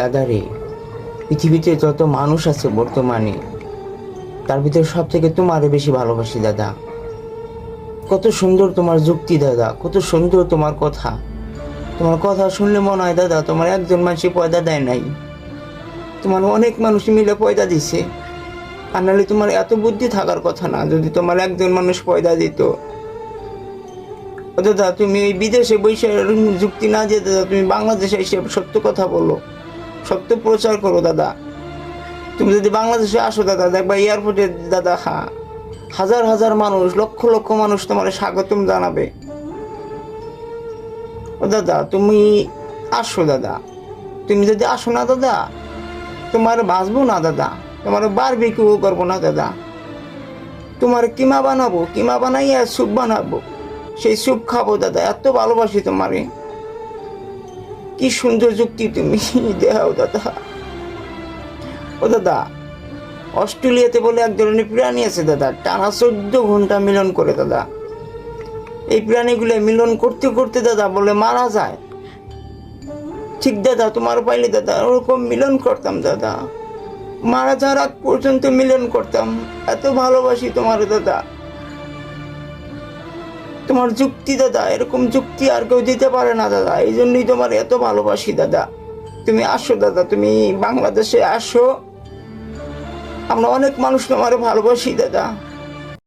দাদা রে, পৃথিবীতে যত মানুষ আছে বর্তমানে, তার ভিতরে সব থেকে তোমারে বেশি ভালোবাসি দাদা। কত সুন্দর তোমার যুক্তি দাদা, কত সুন্দর তোমার কথা। তোমার কথা শুনলে মনে হয় দাদা তোমার একজন মানুষ পয়দা দেয় নাই, তোমার অনেক মানুষ মিলে পয়দা দিছে। আর নাহলে তোমার এত বুদ্ধি থাকার কথা না, যদি তোমার একজন মানুষ পয়দা দিত। ও দাদা, তুমি ওই বিদেশে বসে যুক্তি না দিয়ে দাদা, তুমি বাংলাদেশে এসে সত্য কথা বলো, সত্য প্রচার করো দাদা। তুমি যদি বাংলাদেশে আসো দাদা, দেখবা এয়ারপোর্টে দাদা হাজার হাজার মানুষ, লক্ষ লক্ষ মানুষ তোমার স্বাগতম জানাবে। ও দাদা, তুমি আসো দাদা। তুমি যদি আসো না দাদা, তোমার বাঁচবো না দাদা, তোমার বারবিকিউ করবো না দাদা। তোমার কিমা বানাবো, কিমা বানাইয়া স্যুপ বানাবো, সেই স্যুপ খাবো দাদা। এত ভালোবাসি তোমারে। কি সুন্দর যুক্তি তুমি দেখাও দাদা। ও দাদা, অস্ট্রেলিয়াতে বলে এক ধরনের প্রাণী আছে দাদা, টানা 14 ঘন্টা মিলন করে দাদা। এই প্রাণীগুলো মিলন করতে করতে দাদা বলে মারা যায়। ঠিক দাদা, তোমার পাইলে দাদা ওরকম মিলন করতাম দাদা, মারা যাওয়ার আগ পর্যন্ত মিলন করতাম। এত ভালোবাসি তোমার দাদা। তোমার যুক্তি দাদা, এরকম যুক্তি আর কেউ দিতে পারে না দাদা। এই জন্যই তোমার এত ভালোবাসি দাদা। তুমি আসো দাদা, তুমি বাংলাদেশে আসো। আমরা অনেক মানুষ তোমার ভালোবাসি দাদা।